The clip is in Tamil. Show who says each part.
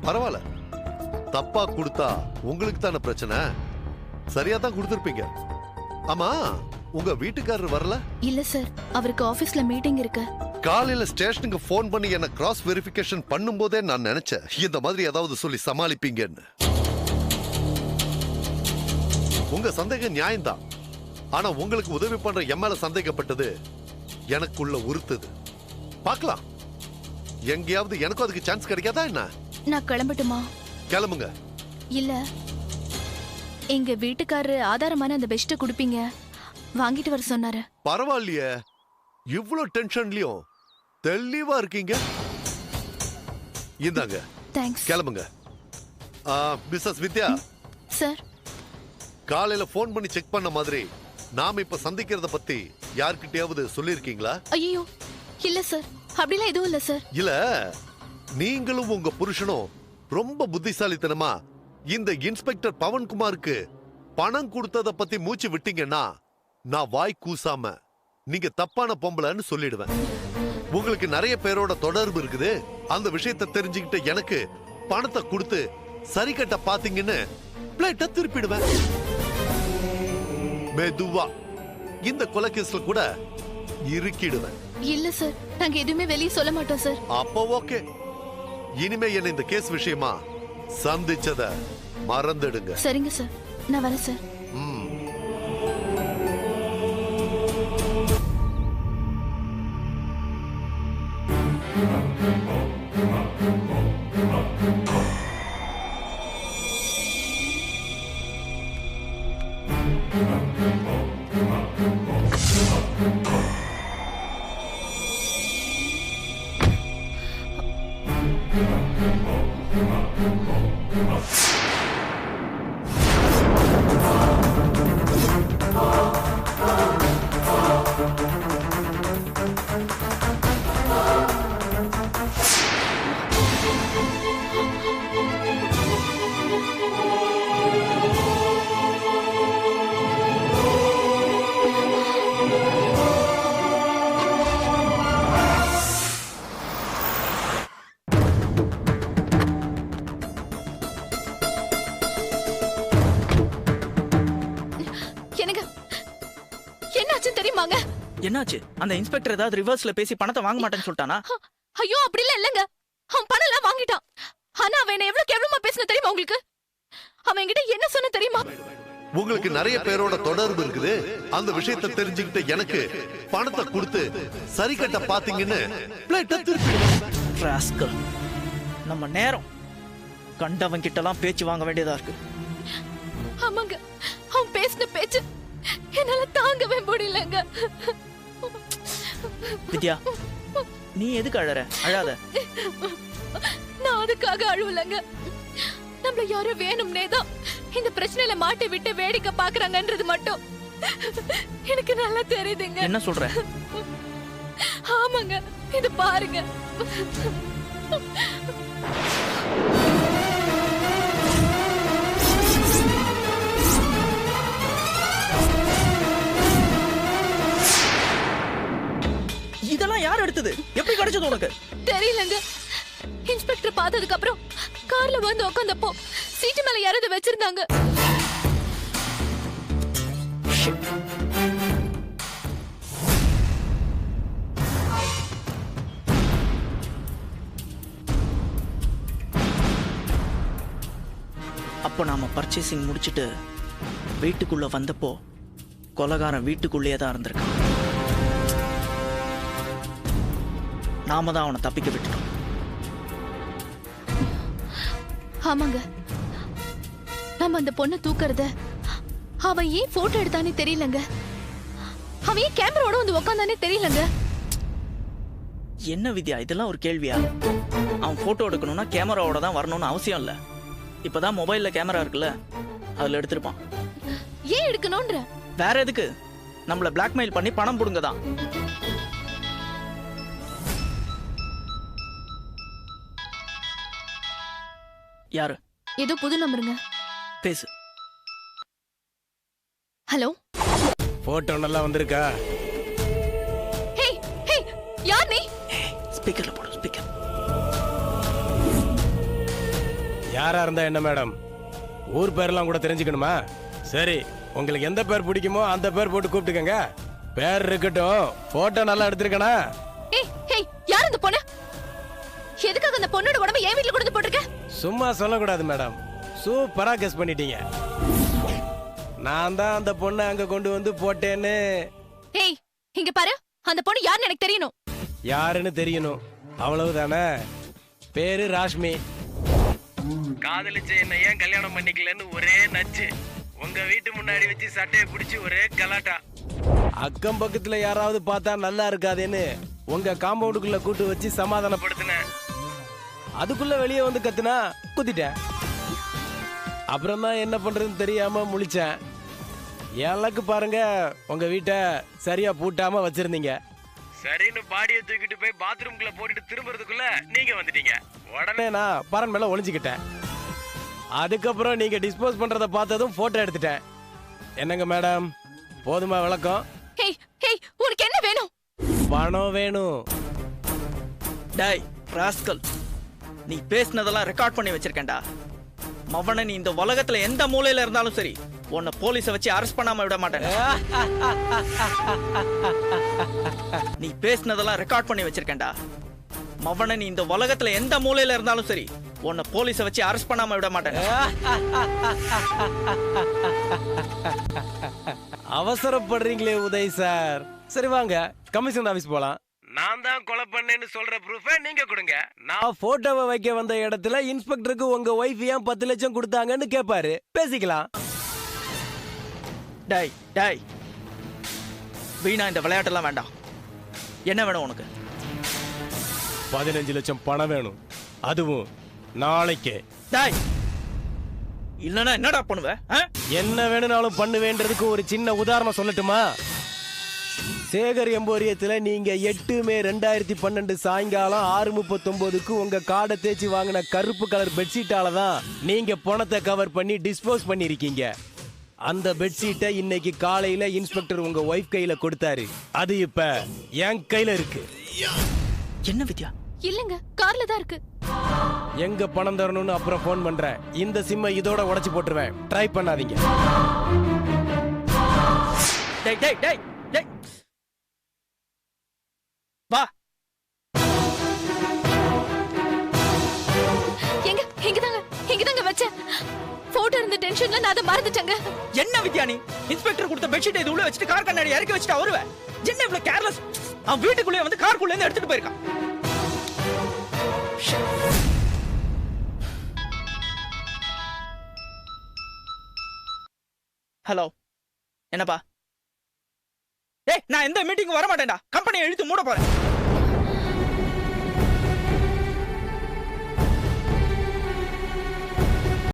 Speaker 1: பரவாயில்ல, தப்பா கொடுத்தா உங்களுக்கு தானே பிரச்சனை. சரியா தான் கொடுத்துருப்பீங்க. ஆமா, உங்க வீட்டுக்காரர் வரல?
Speaker 2: இல்ல சார், அவருக்கு ஆபீஸ்ல மீட்டிங் இருக்கு.
Speaker 1: காலையில ஸ்டேஷனுக்கு போன் பண்ணி என்ன கிராஸ் வெரிஃபிகேஷன் பண்ணும்போதே நான் நினைச்சேன் இந்த மாதிரி ஏதாவது சொல்லி சமாளிப்பீங்கன்னு. உங்க சந்தேகம் நியாயம்தான். ஆனா உங்களுக்கு உதவி பண்ற என் மேல சந்தேகப்பட்டது எனக்குள்ள உறுத்துது. பார்க்கலாம், எங்கேயாவது எனக்கும் அதுக்கு சான்ஸ் கிடைக்காதா என்ன?
Speaker 2: நான் கிளம்பட்டுமா?
Speaker 1: கிளம்புங்க.
Speaker 2: இல்ல, எங்க வீட்டுக்காரரு ஆதாரமான அந்த பெஸ்ட் குடுப்பீங்க, வாங்கிட்டு வர சொன்னாரு.
Speaker 1: பரவாயில்லையே, இவ்வளவு டென்ஷன்லயும் தெளிவா இருக்கீங்க. இந்தாங்க.
Speaker 2: தேங்க்ஸ்.
Speaker 1: கிளம்புங்க. மிஸ்ஸஸ் வித்யா
Speaker 2: சார்,
Speaker 1: காலையில போன் பண்ணி செக் பண்ண மாதிரி நாம இப்ப சந்திக்கிறத பத்தி யார்கிட்டயாவது சொல்லிருக்கீங்களா?
Speaker 2: ஐயோ இல்ல சார், அப்படிலாம் எதுவும் இல்ல சார்.
Speaker 1: இல்ல, நீங்களும் உங்க புருஷனும் ரொம்ப புத்திசாலித்தனமா இந்த இன்ஸ்பெக்டர் பவன்குமாருக்கு பணம் கொடுத்தத பத்தி மூச்சு விட்டீங்கன்னா நான் வாய் கூசாம நீங்க தப்பான பொம்பளைன்னு சொல்லிடுவேன். உங்களுக்கு நிறைய பேரோட தொடர்பு இருக்குது. அந்த விஷயத்தை தெரிஞ்சுக்கிட்டு எனக்கு பணத்தை கொடுத்து சரி கட்ட பாத்தீங்கன்னு பிளேட்டை திருப்பிடுவேன். மெதுவா இந்த கொலைகேஸ்ல கூட இருக்கிடுவேன்.
Speaker 2: இல்ல சார், நாங்க எதுவுமே வெளியே சொல்ல மாட்டோம் சார்.
Speaker 1: அப்போ ஓகே, இனிமே என்ன இந்த கேஸ் விஷயமா சந்திச்சத மறந்துடுங்க.
Speaker 2: சரிங்க சார், நான் வரேன் சார்.
Speaker 3: என்னாச்சு? அந்த இன்ஸ்பெக்டர் ஏதாவது ரிவர்ஸ்ல பேசி பணத்தை வாங்க மாட்டேன்னு சொல்லிட்டானா?
Speaker 2: ஐயோ அப்படிலாம் இல்லங்க, அவன் பணம் எல்லாம் வாங்கிட்டான். ஆனா அவன் என்ன எவ்வளவு கேவலமா பேசின தெரியுமா உங்களுக்கு? அவன் என்கிட்ட என்ன சொன்ன தெரியுமா?
Speaker 1: உங்களுக்கு நிறைய பேரோட தொடர்பு இருக்குது. அந்த விஷயத்தை தெரிஞ்சுக்கிட்டு எனக்கு பணத்தை கொடுத்து சரி கட்ட பாத்தீங்கன்னு பிளேட்டை திருப்பி.
Speaker 3: நம்ம நேரம் கண்டவன் கிட்டலாம் பேச்சு வாங்க வேண்டியதா இருக்கு.
Speaker 2: ஆமாங்க, அவன் பேசின பேச்சு என்னால தாங்கவே முடியலங்க.
Speaker 3: வித்யா, நீ எதுக்கு அழற? அழாத.
Speaker 2: நான் அதுக்காக அழுவலங்க. நம்மள யாரோ வேணும்னே தான் இந்த பிரச்சனையில மாட்டி விட்டு வேடிக்கை பாக்குறாங்கன்றது மட்டும் எனக்கு நல்லா தெரியுதுங்க.
Speaker 3: என்ன சொல்ற?
Speaker 2: ஆமாங்க, இது பாருங்க.
Speaker 3: இதெல்லாம் யார் எடுத்தது? எப்படி கிடைச்சது உனக்கு?
Speaker 2: தெரியலங்க. இன்ஸ்பெக்டர் பார்த்ததுக்கு அப்புறம் கார்ல வந்து உட்கார்ந்தப்போ சீட்டு மேல யாராவது வச்சிருந்தாங்க.
Speaker 3: அப்போ நாம பர்ச்சேசிங் முடிச்சிட்டு வீட்டுக்குள்ள வந்தப்போ கொலைகாரன் வீட்டுக்குள்ளேயே தான் இருந்திருக்கான். நாம தான் அவனை தப்பிக்க விட்டுட்டோம்.
Speaker 2: ஆமாங்க, நம்ம அந்த பொண்ணை தூக்குறத அவன் ஏன் போட்டோ எடுத்தானே தெரியலங்க. அவன் ஏன் கேமராவோட வந்து உட்காந்தானே தெரியலங்க.
Speaker 3: என்ன வித்யா, இதெல்லாம் ஒரு கேள்வியா? அவன் போட்டோ எடுக்கணும்னா கேமராவோட தான் வரணும்னு அவசியம் இல்ல. இப்பதான் மொபைல்ல கேமரா இருக்குல்ல, அதுல எடுத்திருப்பான்.
Speaker 2: ஏன் எடுக்கணும்ன்ற?
Speaker 3: வேற எதுக்கு? நம்மள பிளாக்மெயில் பண்ணி பணம் புடுங்க தான். யாரு?
Speaker 2: ஏதோ புது நம்பருங்க.
Speaker 3: பேசு.
Speaker 2: ஹலோ,
Speaker 4: போட்டோ நல்லா வந்திருக்கா?
Speaker 2: ஹே ஹே, யார் நீ?
Speaker 3: ஸ்பீக்கர்ல போடு, ஸ்பீக்கர்.
Speaker 4: யாரா இருந்தா என்ன மேடம், ஊர் பேர்லாம் கூட தெரிஞ்சுக்கணுமா? சரி, உங்களுக்கு எந்த பேர் பிடிக்குமோ அந்த பேர் போட்டு கூப்பிட்டுக்கங்க. பேர் இருக்கட்டும், போட்டோ நல்லா எடுத்திருக்கனா?
Speaker 2: ஏய் ஏய், யார் அந்த பொண்ணு? எதுக்காக அந்த பொண்ணோட உடம்ப என் வீட்ல கொண்டு போட்டுருக்க?
Speaker 4: சும்மா சொல்லக்கூடாது மேடம், சூப்பரா கெஸ் பண்ணிட்டீங்க. நான் தான் அந்த பொண்ணை அங்க கொண்டு வந்து போட்டேன்னு.
Speaker 2: ஏய், இங்க பாரு, அந்த பொண்ணு யாருன்னு எனக்கு தெரியணும்.
Speaker 4: யாருன்னு தெரியணும், அவ்வளவுதானே? பேரு ராஷ்மி. காதலிச்ச என்ன ஏன் கல்யாணம் பண்ணிக்கலன்னு ஒரே நச்சு. உங்க வீட்டு முன்னாடி வச்சு சட்டையை பிடிச்சி ஒரே கலாட்டா. அக்கம் பக்கத்துல யாராவது பார்த்தா நல்லா இருக்காதேன்னு உங்க காம்பவுண்டுக்குள்ள கூட்டு வச்சு சமாதானப்படுத்தினேன். அதுக்குள்ள வெளியே வந்து கத்துனா குத்திட்டேன். அப்புறம் தான் என்ன பண்றதுன்னு தெரியாம முழிச்சேன். எனக்கு பாருங்க, உங்க வீட்டை சரியா பூட்டாம வச்சிருந்தீங்க. சரின்னு பாடியை தூக்கிட்டு போய் பாத்ரூம்குள்ள போட்டுட்டு திரும்புறதுக்குள்ள நீங்க வந்துட்டீங்க. உடனே நான் பரன் மேல ஒளிஞ்சுக்கிட்டேன். அதுக்கப்புறம் நீங்க டிஸ்போஸ் பண்றத பார்த்ததும் போட்டோ எடுத்துட்டேன். என்னங்க மேடம், போதுமா விளக்கம்?
Speaker 2: ஏய் ஏய், உனக்கு என்ன வேணும்?
Speaker 4: பணம் வேணும்.
Speaker 3: டேய் ராஸ்கல், நீ பேசினதெல்லாம் ரெக்கார்ட் பண்ணி வச்சிருக்கேன்டா. மவனை நீ இந்த உலகத்துல எந்த மூலையில இருந்தாலும் சரி, உன்னை போலீஸ வச்சு அரெஸ்ட் பண்ணாம விட மாட்டேன். நீ பேசினதெல்லாம் ரெக்கார்ட் பண்ணி வச்சிருக்கேன்டா. மவனை நீ இந்த உலகத்துல எந்த மூலையில இருந்தாலும் சரி, உன்னை போலீஸ வச்சு அரெஸ்ட் பண்ணாம விட மாட்டேன்.
Speaker 4: அவசரப்படுறீங்களே உதய் சார். சரி வாங்க, கமிஷன் ஆபீஸ் போலாம். நான் தான் கொலை பண்ணேன்னு சொல்ற ப்ரூஃபை நீங்க கொடுங்க. நான் போட்டோவை வைக்க வந்த இடத்துல இன்ஸ்பெக்டருக்கு உங்க ஒய்ஃப் ஏன் 10 லட்சம் கொடுத்தாங்கன்னு கேட்பாரு, பேசிக்கலாம்.
Speaker 3: டேய் டேய், வீணா இந்த விளையாட்டெல்லாம் வேண்டாம். என்ன வேணும் உனக்கு?
Speaker 4: 15 லட்சம் பணம் வேணும், அதுவும் நாளைக்கே.
Speaker 3: டேய், இல்லனா என்னடா பண்ணுவ?
Speaker 4: என்ன வேணும்னாலும் பண்ணுவேன்றதுக்கு ஒரு சின்ன உதாரணம் சொல்லட்டுமா? சேகர் எம்போரியத்துல நீங்க 8 மே 2012 சாயங்காலம் 6:39க்கு உங்க காடை தேய்ச்சி வாங்கின கருப்பு கலர் பெட்ஷீட்டால தான் நீங்க பணத்தை கவர் பண்ணி டிஸ்போஸ் பண்ணிருக்கீங்க. அந்த பெட்ஷீட்டை இன்னைக்கு காலையில இன்ஸ்பெக்டர் உங்க ஒய்ஃப் கையில கொடுத்தாரு. அது இப்ப என் கையில இருக்கு.
Speaker 3: என்ன வித்யா?
Speaker 2: இல்லங்க, கார்ல தான் இருக்கு.
Speaker 4: எங்க பணம் தரணும்னு அப்புறம் போன் பண்றேன். இந்த சிம்மை இதோட உடைச்சு போட்டுருவேன், ட்ரை பண்ணாதீங்க.
Speaker 3: டேய் டேய் டேய் டேய், வா.
Speaker 2: எங்க இங்கதாங்க வச்சேன். போட்டோ இருந்த டென்ஷன்ல நான் அதை மறந்துட்டேங்க.
Speaker 3: என்ன வித்யா நீ? இன்ஸ்பெக்டர் கொடுத்த பெட்ஷீட் இது உள்ள வச்சுட்டு கார் கண்ணாடி இறக்கி வச்சுட்டு வருவ. என்ன இவ்வளவு கேர்லெஸ்? அவன் வீட்டுக்குள்ளே வந்து காருக்குள்ள இருந்து எடுத்துட்டு போயிருக்கான். ஹலோ, என்னப்பா? ஏய், நான் எந்த மீட்டிங்கும் வர மாட்டேன்டா. கம்பெனியை இழுத்து மூட போறேன்.